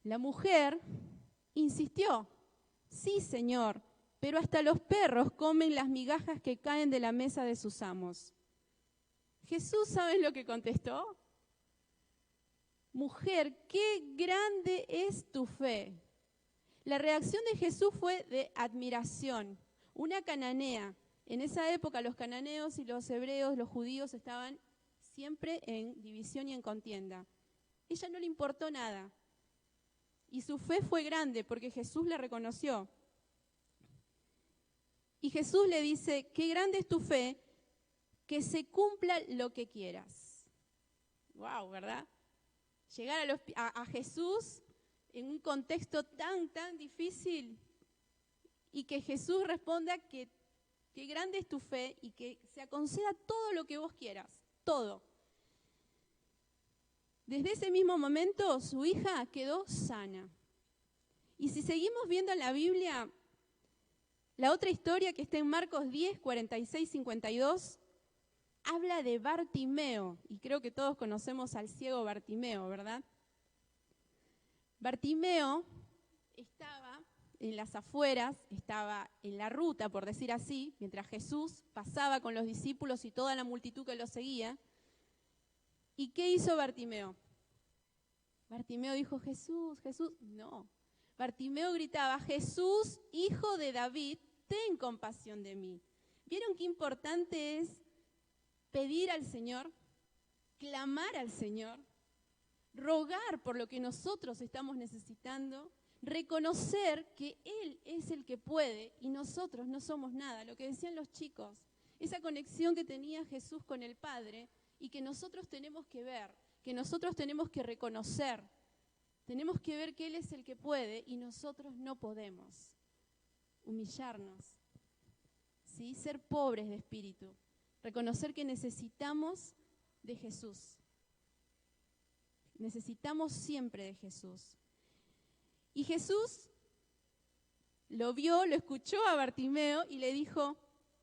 La mujer insistió, sí, Señor, pero hasta los perros comen las migajas que caen de la mesa de sus amos. Jesús, ¿sabes lo que contestó? Mujer, qué grande es tu fe. La reacción de Jesús fue de admiración. Una cananea. En esa época los cananeos y los hebreos, los judíos, estaban siempre en división y en contienda. Ella no le importó nada. Y su fe fue grande porque Jesús la reconoció. Y Jesús le dice, qué grande es tu fe, que se cumpla lo que quieras. Wow, ¿verdad? Llegar a Jesús en un contexto tan difícil y que Jesús responda que grande es tu fe y que se conceda todo lo que vos quieras, todo. Desde ese mismo momento su hija quedó sana. Y si seguimos viendo en la Biblia, la otra historia que está en Marcos 10, 46, 52, habla de Bartimeo, y creo que todos conocemos al ciego Bartimeo, ¿verdad? Bartimeo estaba en las afueras, estaba en la ruta, por decir así, mientras Jesús pasaba con los discípulos y toda la multitud que lo seguía. ¿Y qué hizo Bartimeo? Bartimeo dijo, Jesús, no. Bartimeo gritaba, Jesús, Hijo de David, ten compasión de mí. ¿Vieron qué importante es pedir al Señor, clamar al Señor, rogar por lo que nosotros estamos necesitando, reconocer que Él es el que puede y nosotros no somos nada? Lo que decían los chicos, esa conexión que tenía Jesús con el Padre y que nosotros tenemos que ver, que nosotros tenemos que reconocer. Tenemos que ver que Él es el que puede y nosotros no podemos. Humillarnos, ¿sí? Ser pobres de espíritu. Reconocer que necesitamos de Jesús. Necesitamos siempre de Jesús. Y Jesús lo vio, lo escuchó a Bartimeo y le dijo,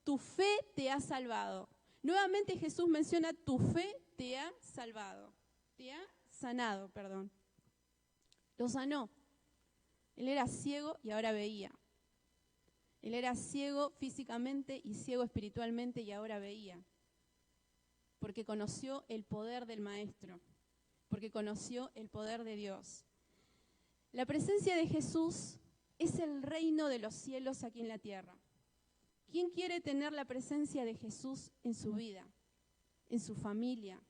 tu fe te ha salvado. Nuevamente Jesús menciona, tu fe te ha salvado, te ha sanado, perdón. Lo sanó. Él era ciego y ahora veía. Él era ciego físicamente y ciego espiritualmente y ahora veía. Porque conoció el poder del Maestro, porque conoció el poder de Dios. La presencia de Jesús es el reino de los cielos aquí en la tierra. ¿Quién quiere tener la presencia de Jesús en su vida, en su familia,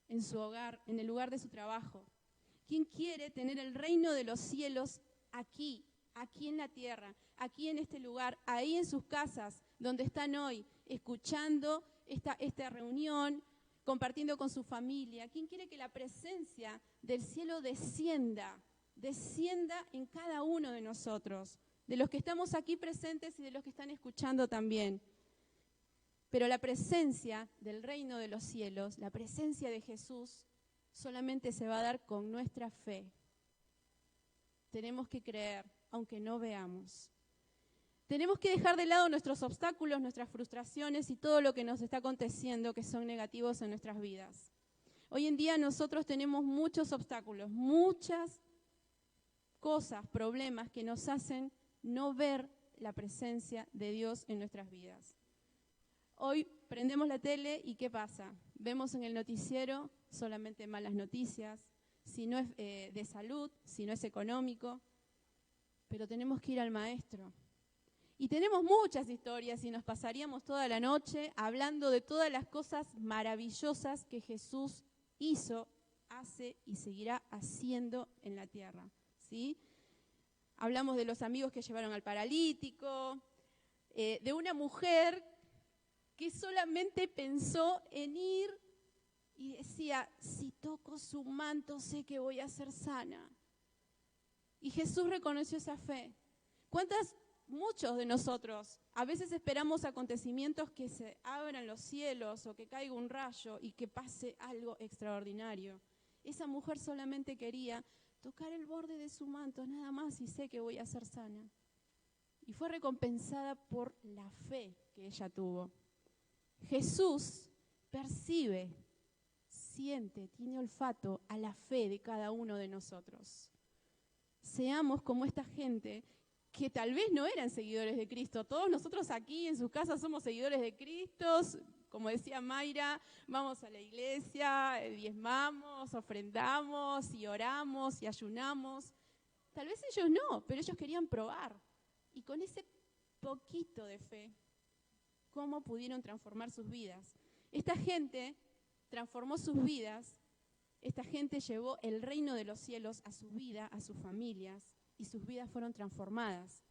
en su hogar, en el lugar de su trabajo? ¿Quién quiere tener el reino de los cielos aquí en la tierra, aquí en este lugar, ahí en sus casas, donde están hoy, escuchando esta reunión, compartiendo con su familia? ¿Quién quiere que la presencia del cielo descienda en cada uno de nosotros, de los que estamos aquí presentes y de los que están escuchando también? Pero la presencia del reino de los cielos, la presencia de Jesús, solamente se va a dar con nuestra fe. Tenemos que creer, aunque no veamos. Tenemos que dejar de lado nuestros obstáculos, nuestras frustraciones y todo lo que nos está aconteciendo que son negativos en nuestras vidas. Hoy en día nosotros tenemos muchos obstáculos, muchas cosas, problemas que nos hacen no ver la presencia de Dios en nuestras vidas. Hoy prendemos la tele y ¿qué pasa? Vemos en el noticiero solamente malas noticias, si no es de salud, si no es económico, pero tenemos que ir al Maestro. Y tenemos muchas historias y nos pasaríamos toda la noche hablando de todas las cosas maravillosas que Jesús hizo, hace y seguirá haciendo en la tierra, ¿sí? Hablamos de los amigos que llevaron al paralítico, de una mujer que solamente pensó en ir y decía, si toco su manto sé que voy a ser sana. Y Jesús reconoció esa fe. Muchos de nosotros a veces esperamos acontecimientos que se abran los cielos o que caiga un rayo y que pase algo extraordinario. Esa mujer solamente quería tocar el borde de su manto, nada más, y sé que voy a ser sana. Y fue recompensada por la fe que ella tuvo. Jesús percibe, siente, tiene olfato a la fe de cada uno de nosotros. Seamos como esta gente que tal vez no eran seguidores de Cristo. Todos nosotros aquí en sus casas somos seguidores de Cristo. Como decía Mayra, vamos a la iglesia, diezmamos, ofrendamos y oramos y ayunamos. Tal vez ellos no, pero ellos querían probar. Y con ese poquito de fe, ¿cómo pudieron transformar sus vidas? Esta gente transformó sus vidas. Esta gente llevó el reino de los cielos a su vida, a sus familias, y sus vidas fueron transformadas.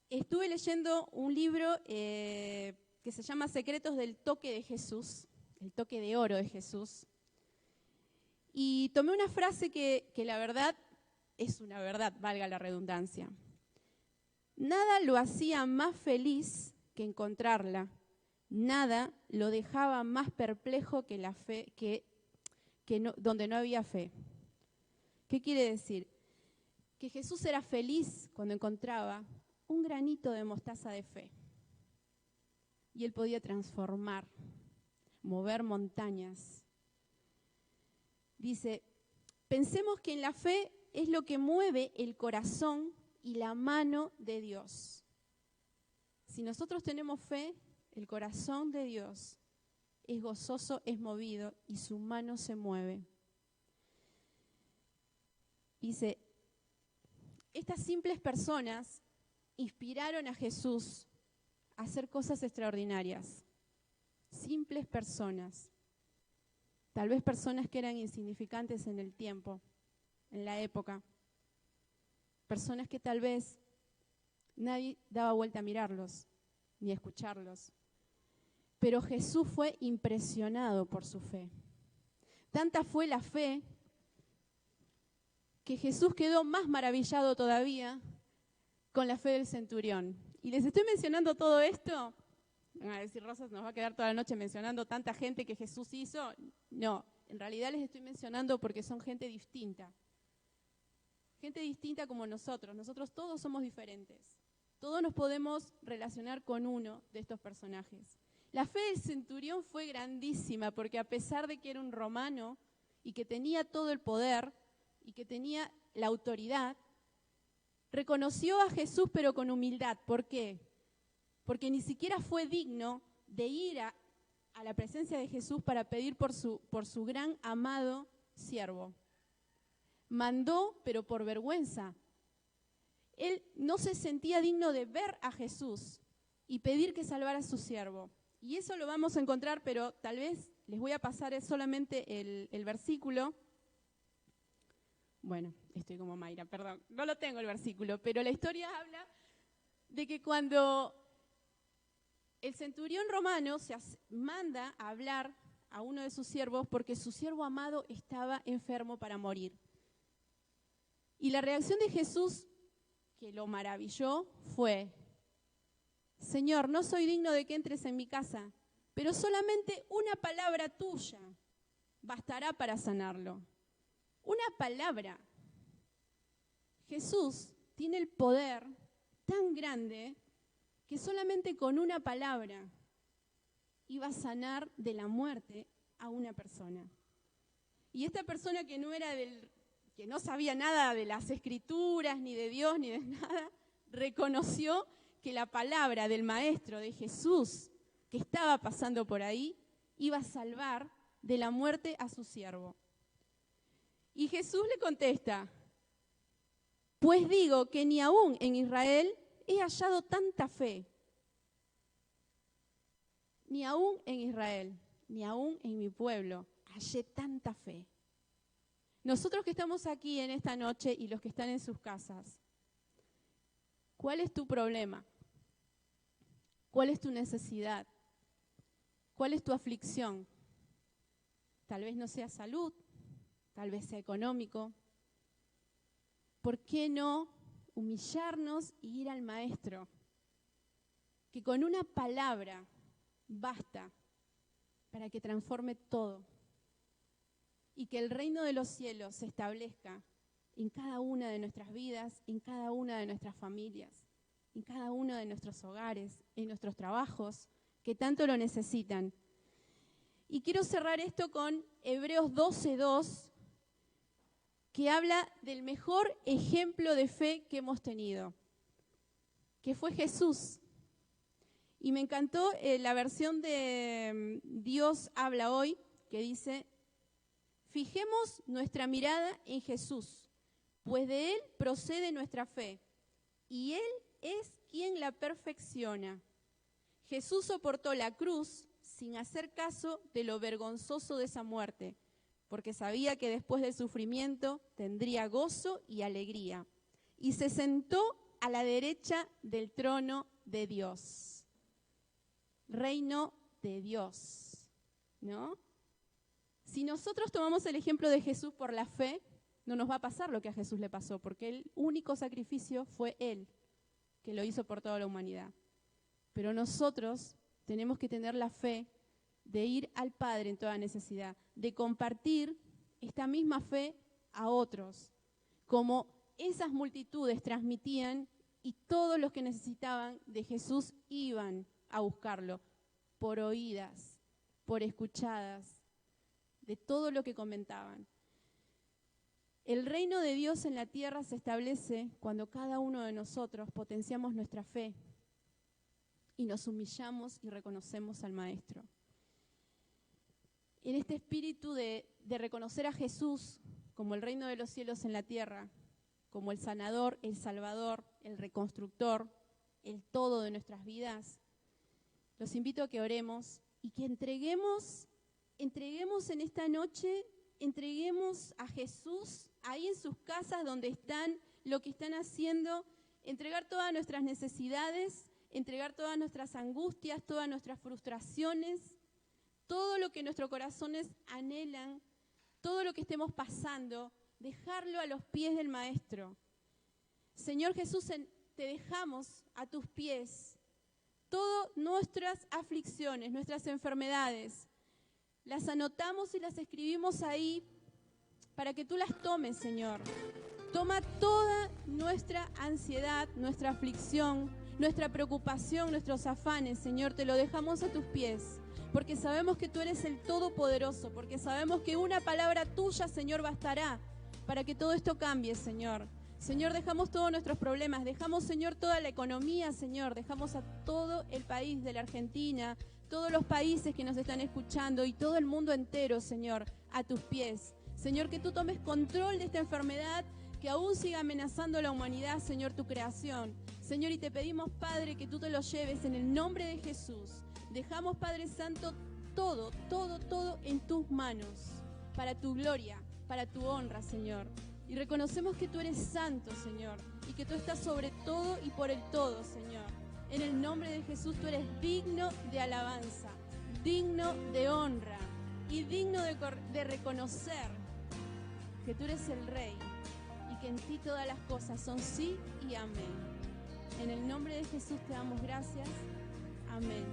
Estuve leyendo un libro que se llama Secretos del Toque de Jesús, el toque de oro de Jesús, y tomé una frase que la verdad es una verdad, valga la redundancia. Nada lo hacía más feliz que encontrarla, nada lo dejaba más perplejo que la fe, donde no había fe. ¿Qué quiere decir? Que Jesús era feliz cuando encontraba un granito de mostaza de fe. Y él podía transformar, mover montañas. Dice, pensemos que en la fe es lo que mueve el corazón y la mano de Dios. Si nosotros tenemos fe, el corazón de Dios es gozoso, es movido y su mano se mueve. Dice, estas simples personas inspiraron a Jesús a hacer cosas extraordinarias. Simples personas. Tal vez personas que eran insignificantes en el tiempo, en la época. Personas que tal vez nadie daba vuelta a mirarlos, ni a escucharlos. Pero Jesús fue impresionado por su fe. Tanta fue la fe que Jesús quedó más maravillado todavía con la fe del centurión. Y les estoy mencionando todo esto, van a decir, Rosa, nos va a quedar toda la noche mencionando tanta gente que Jesús hizo. No, en realidad les estoy mencionando porque son gente distinta, gente distinta como nosotros. Nosotros todos somos diferentes. Todos nos podemos relacionar con uno de estos personajes. La fe del centurión fue grandísima porque a pesar de que era un romano y que tenía todo el poder y que tenía la autoridad, reconoció a Jesús pero con humildad. ¿Por qué? Porque ni siquiera fue digno de ir a la presencia de Jesús para pedir por su gran amado siervo. Mandó, pero por vergüenza. Él no se sentía digno de ver a Jesús y pedir que salvara a su siervo. Y eso lo vamos a encontrar, pero tal vez les voy a pasar solamente el versículo. Bueno, estoy como Mayra, perdón, no lo tengo el versículo, pero la historia habla de que cuando el centurión romano manda a hablar a uno de sus siervos porque su siervo amado estaba enfermo para morir. Y la reacción de Jesús, que lo maravilló, fue: Señor, no soy digno de que entres en mi casa, pero solamente una palabra tuya bastará para sanarlo. Una palabra. Jesús tiene el poder tan grande que solamente con una palabra iba a sanar de la muerte a una persona. Y esta persona que no sabía nada de las Escrituras, ni de Dios, ni de nada, reconoció que la palabra del Maestro, de Jesús, que estaba pasando por ahí, iba a salvar de la muerte a su siervo. Y Jesús le contesta: pues digo que ni aún en Israel he hallado tanta fe. Ni aún en Israel, ni aún en mi pueblo, hallé tanta fe. Nosotros que estamos aquí en esta noche y los que están en sus casas, ¿cuál es tu problema? ¿Cuál es tu necesidad? ¿Cuál es tu aflicción? Tal vez no sea salud, tal vez sea económico. ¿Por qué no humillarnos y ir al Maestro? Que con una palabra basta para que transforme todo y que el reino de los cielos se establezca en cada una de nuestras vidas, en cada una de nuestras familias, en cada uno de nuestros hogares, en nuestros trabajos, que tanto lo necesitan. Y quiero cerrar esto con Hebreos 12:2, que habla del mejor ejemplo de fe que hemos tenido, que fue Jesús. Y me encantó la versión de Dios habla hoy, que dice: fijemos nuestra mirada en Jesús, pues de Él procede nuestra fe, y Él es quien la perfecciona. Jesús soportó la cruz sin hacer caso de lo vergonzoso de esa muerte, porque sabía que después del sufrimiento tendría gozo y alegría, y se sentó a la derecha del trono de Dios. Reino de Dios, ¿no? Si nosotros tomamos el ejemplo de Jesús por la fe, no nos va a pasar lo que a Jesús le pasó, porque el único sacrificio fue Él, que lo hizo por toda la humanidad. Pero nosotros tenemos que tener la fe de ir al Padre en toda necesidad, de compartir esta misma fe a otros, como esas multitudes transmitían y todos los que necesitaban de Jesús iban a buscarlo, por oídas, por escuchadas, de todo lo que comentaban. El reino de Dios en la tierra se establece cuando cada uno de nosotros potenciamos nuestra fe y nos humillamos y reconocemos al Maestro. En este espíritu de reconocer a Jesús como el reino de los cielos en la tierra, como el sanador, el salvador, el reconstructor, el todo de nuestras vidas, los invito a que oremos y que entreguemos en esta noche, entreguemos a Jesús ahí en sus casas donde están, lo que están haciendo, entregar todas nuestras necesidades, entregar todas nuestras angustias, todas nuestras frustraciones, todo lo que nuestros corazones anhelan, todo lo que estemos pasando, dejarlo a los pies del Maestro. Señor Jesús, te dejamos a tus pies todas nuestras aflicciones, nuestras enfermedades. Las anotamos y las escribimos ahí para que tú las tomes, Señor. Toma toda nuestra ansiedad, nuestra aflicción, nuestra preocupación, nuestros afanes, Señor, te lo dejamos a tus pies, porque sabemos que tú eres el Todopoderoso, porque sabemos que una palabra tuya, Señor, bastará para que todo esto cambie, Señor. Señor, dejamos todos nuestros problemas, dejamos, Señor, toda la economía, Señor, dejamos a todo el país de la Argentina, todos los países que nos están escuchando y todo el mundo entero, Señor, a tus pies. Señor, que tú tomes control de esta enfermedad que aún siga amenazando a la humanidad, Señor, tu creación. Señor, y te pedimos, Padre, que tú te lo lleves en el nombre de Jesús. Dejamos, Padre Santo, todo en tus manos, para tu gloria, para tu honra, Señor. Y reconocemos que tú eres santo, Señor, y que tú estás sobre todo y por el todo, Señor. En el nombre de Jesús tú eres digno de alabanza, digno de honra y digno de reconocer que tú eres el Rey y que en ti todas las cosas son sí y amén. En el nombre de Jesús te damos gracias. Amén.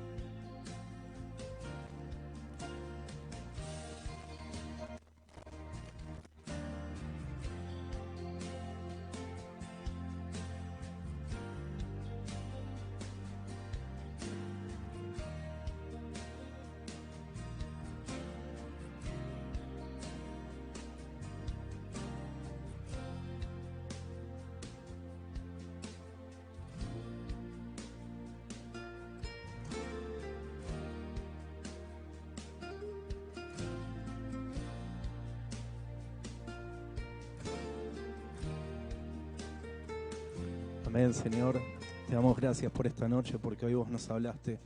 Amén, Señor. Te damos gracias por esta noche, porque hoy vos nos hablaste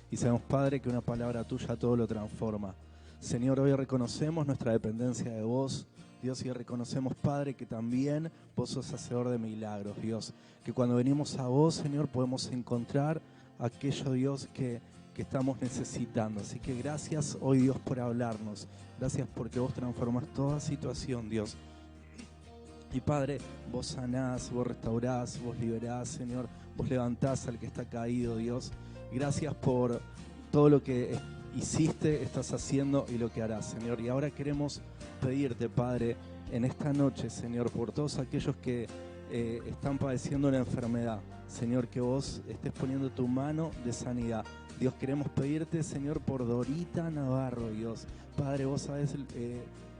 y sabemos, Padre, que una palabra tuya todo lo transforma. Señor, hoy reconocemos nuestra dependencia de vos, Dios, y reconocemos, Padre, que también vos sos hacedor de milagros, Dios. Que cuando venimos a vos, Señor, podemos encontrar aquello, Dios, que estamos necesitando. Así que gracias hoy, Dios, por hablarnos. Gracias porque vos transformás toda situación, Dios. Y Padre, vos sanás, vos restaurás, vos liberás, Señor. Vos levantás al que está caído, Dios. Gracias por todo lo que hiciste, estás haciendo y lo que harás, Señor. Y ahora queremos pedirte, Padre, en esta noche, Señor, por todos aquellos que están padeciendo una enfermedad, Señor, que vos estés poniendo tu mano de sanidad. Dios, queremos pedirte, Señor, por Dorita Navarro, Dios. Padre, vos sabés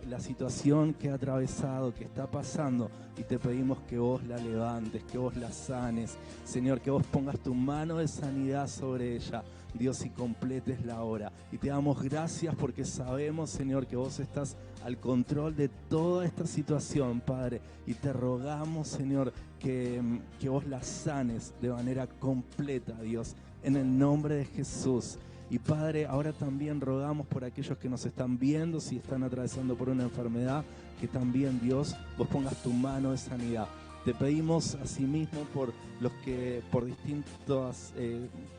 la situación que ha atravesado, que está pasando, y te pedimos que vos la levantes, que vos la sanes, Señor, que vos pongas tu mano de sanidad sobre ella, Dios, y completes la obra. Y te damos gracias porque sabemos, Señor, que vos estás al control de toda esta situación, Padre, y te rogamos, Señor, que vos la sanes de manera completa, Dios, en el nombre de Jesús. Y Padre, ahora también rogamos por aquellos que nos están viendo, si están atravesando por una enfermedad, que también, Dios, vos pongas tu mano de sanidad. Te pedimos asimismo por los que por distintas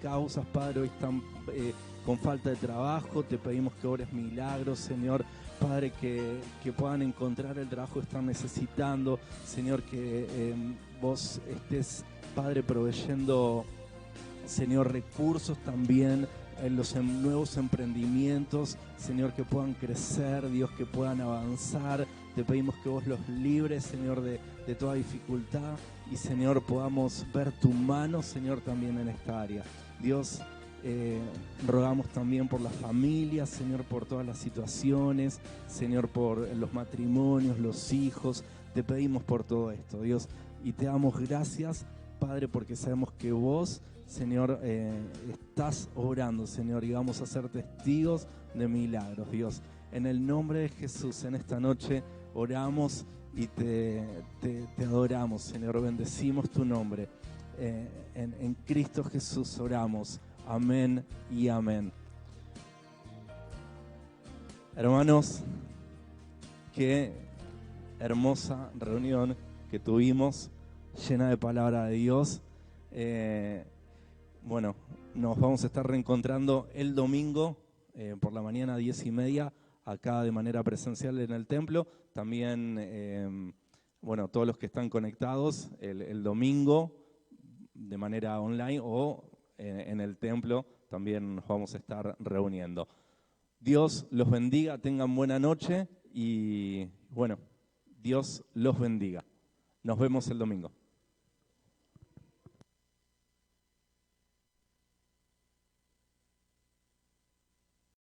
causas, Padre, hoy están con falta de trabajo. Te pedimos que obres milagros, Señor. Padre, que puedan encontrar el trabajo que están necesitando. Señor, que vos estés, Padre, proveyendo, Señor, recursos también en los nuevos emprendimientos, Señor, que puedan crecer, Dios, que puedan avanzar. Te pedimos que vos los libres, Señor, de toda dificultad, y, Señor, podamos ver tu mano, Señor, también en esta área. Dios, rogamos también por las familias, Señor, por todas las situaciones, Señor, por los matrimonios, los hijos. Te pedimos por todo esto, Dios, y te damos gracias, Padre, porque sabemos que vos, Señor, estás obrando, Señor, y vamos a ser testigos de milagros, Dios. En el nombre de Jesús, en esta noche oramos y te adoramos, Señor. Bendecimos tu nombre. En Cristo Jesús oramos. Amén y amén. Hermanos, qué hermosa reunión que tuvimos, llena de palabra de Dios. Bueno, nos vamos a estar reencontrando el domingo por la mañana a 10:30, acá de manera presencial en el templo. También, bueno, todos los que están conectados el domingo de manera online o en el templo también nos vamos a estar reuniendo. Dios los bendiga, tengan buena noche y, bueno, Dios los bendiga. Nos vemos el domingo.